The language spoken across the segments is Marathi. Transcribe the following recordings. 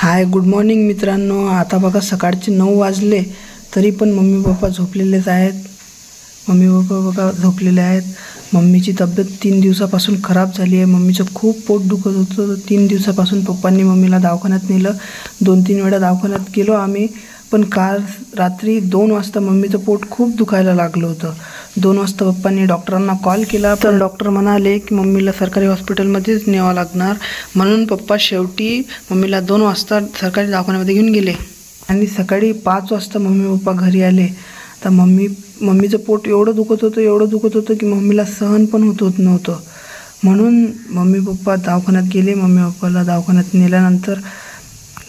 हाय गुड मॉर्निंग मित्रांनो. आता बघा सकाळचे 9 वाजले तरी पण मम्मी पप्पा झोपलेलेच आहेत. मम्मी पप्पा बघा झोपलेले आहेत. मम्मीची तब्येत 3 दिवसापासून खराब झाली आहे. मम्मीचं खूप पोट दुखत होतं. 3 दिवसापासून पप्पांनी मम्मीला दवाखान्यात नेलं. 2-3 वेळा दवाखान्यात गेलो आम्ही. पण काल रात्री 2 वाजता मम्मीचं पोट खूप दुखायला लागलं होतं. 2 वाजता पप्पांनी डॉक्टरांना कॉल केला, तर डॉक्टर म्हणाले की मम्मीला सरकारी हॉस्पिटलमध्येच न्यावं लागणार. म्हणून पप्पा शेवटी मम्मीला 2 वाजता सरकारी दवाखान्यामध्ये घेऊन गेले आणि सकाळी 5 वाजता मम्मी पप्पा घरी आले. तर मम्मीचं पोट एवढं दुखत होतं की मम्मीला सहन पण होत नव्हतं. म्हणून मम्मी पप्पा दवाखान्यात गेले. मम्मी पप्पाला दवाखान्यात नेल्यानंतर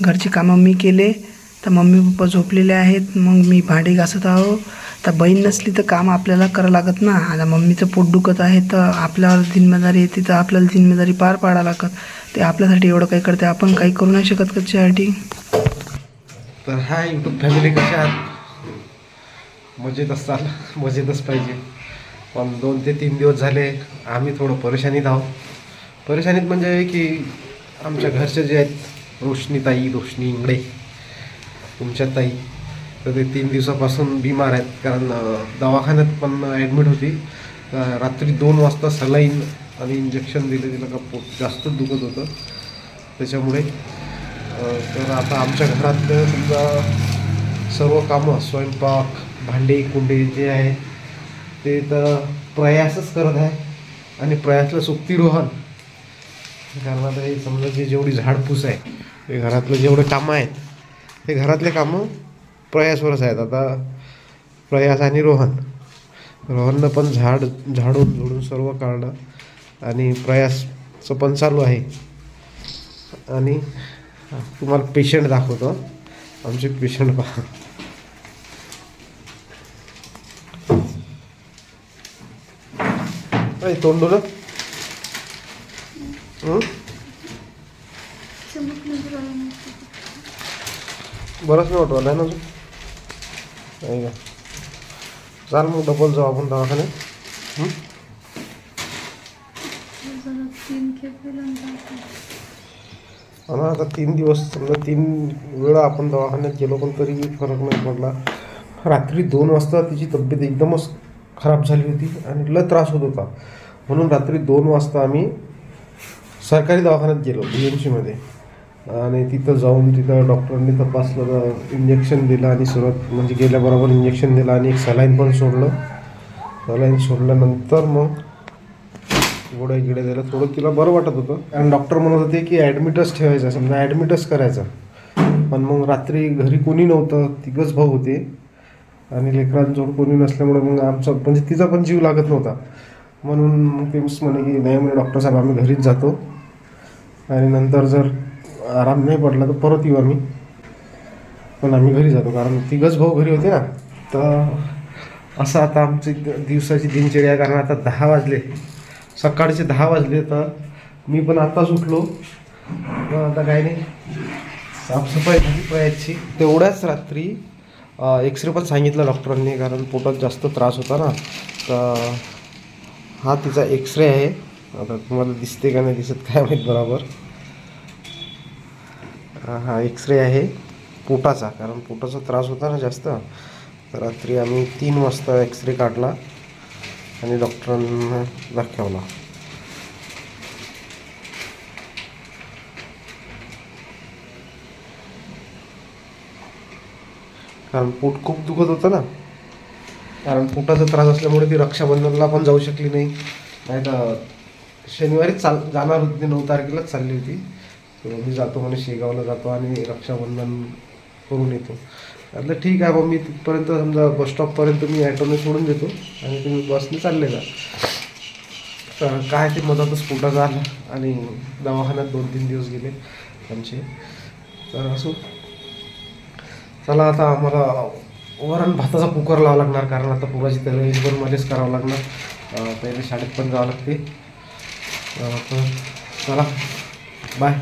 घरची कामं मी केले. तर मम्मी पप्पा झोपलेले आहेत. मग मी भांडी घासत आहो. तर बहीण नसली तर काम आपल्याला करावं लागत ना. आता मम्मीचं पोट दुखत आहे तर आपल्यावर जिम्मेदारी येते, तर आपल्याला जिम्मेदारी पार पाडावं लागत. ते आपल्यासाठी एवढं काही करते, आपण काही करू नाही शकत कशासाठी. तर हा यूट्यूब फॅमिली कशा आहात? मजेत असाल, मजेतच पाहिजे. पण 2 ते 3 दिवस झाले आम्ही थोडं परेशानीत आहोत. परेशानीत म्हणजे की आमच्या घरचे जे आहेत, रोशनी इंगडे, तुमच्या ताई, तर ते 3 दिवसापासून बिमार आहेत. कारण दवाखान्यात पण ॲडमिट होती. रात्री 2 वाजता सलाईन आणि इंजेक्शन दिलं. तिला का पोट जास्त दुखत होतं त्याच्यामुळे. तर आता आमच्या घरातलं समजा सर्व कामं, स्वयंपाक, भांडे कुंडे जे आहे ते तर प्रयासच करत आहे. आणि प्रयासला सुट्टी रोहन. कारण आता हे समजा की जेवढी झाडपूस आहे, ते घरातलं जेवढे कामं आहेत ते घरातले कामं प्रयासवरच आहेत. आता प्रयास आणि रोहननं पण झाडून झुडून सर्व काढलं आणि प्रयासचं पण चालू आहे. आणि तुम्हाला पेशंट दाखवतो. आमचे पेशंट पहा. तोंडूला बरंच नाही वाटवायला आहे ना अजून. नाही का? चाल मग डबल जाऊ आपण दवाखान्यात. आता 3 दिवस समजा 3 वेळा आपण दवाखान्यात गेलो पण तरी फरक नाही पडला. रात्री 2 वाजता तिची तब्येत एकदमच खराब झाली होती आणि लय त्रास होत होता. म्हणून रात्री 2 वाजता आम्ही सरकारी दवाखान्यात गेलो BMCमध्ये. आणि तिथं जाऊन डॉक्टरांनी तपासलं, तर इंजेक्शन दिलं आणि सुरुवात म्हणजे गेल्याबरोबर इंजेक्शन दिलं आणि एक सलाईन पण सोडलं. सलाईन सोडल्यानंतर मग गोळ्या दिल्या. थोडं तिला बरं वाटत होतं. आणि डॉक्टर म्हणत होते की ॲडमिटच ठेवायचं, समजा ॲडमिटच करायचं. पण मग रात्री घरी कोणी नव्हतं, 3घच भाऊ होते आणि लेकरांजवळ कोणी नसल्यामुळे मग आमचा म्हणजे तिचा पण जीव लागत नव्हता. म्हणून मग ते म्हणे की नाही म्हणे डॉक्टर साहेब, आम्ही घरीच जातो आणि नंतर जर आराम नाही पडला तर परत येऊ आम्ही. पण आम्ही घरी जातो कारण 3घच भाऊ घरी होते ना. तर असं आता आमची दिवसाची दिनचर्या. कारण आता 10 वाजले, सकाळचे 10 वाजले. तर मी पण आताच उठलो. आता काही नाही, साफसफाई झाली पायाची. तेवढ्याच रात्री एक्सरे पण सांगितलं डॉक्टरांनी, कारण पोटात जास्त त्रास होता ना. तर हा तिचा एक्सरे आहे. आता तुम्हाला दिसते का नाही दिसत काय माहीत बरोबर. हा एक्सरे आहे पोटाचा, कारण पोटाचा त्रास होता ना जास्त. तर रात्री आम्ही 3 वाजता एक्सरे काढला आणि डॉक्टरांना दाखवला. कारण पोट खूप दुखत होतं ना. कारण पोटाचा त्रास असल्यामुळे ती रक्षाबंधनला पण जाऊ शकली नाही. नाही तर शनिवारीच जाणार होती ती, 9 तारखेलाच चालली होती. तर मी जातो म्हणे, शेगावला जातो आणि रक्षाबंधन करून येतो. म्हटलं ठीक आहे. मग मी तिथपर्यंत समजा बसस्टॉपपर्यंत मी ॲटोने सोडून देतो आणि तुम्ही बसने चालले जा. तर काय ते मधातच पोटाचा आला आणि दवाखान्यात 2-3 दिवस गेले आमचे. तर असो, चला आता आम्हाला वरण भाताचा कुकर लावावा लागणार, कारण आता पुराची तयारी पण मध्येच करावं लागणार. पहिले शाळेत पण जावं लागते. तर चला, बाय.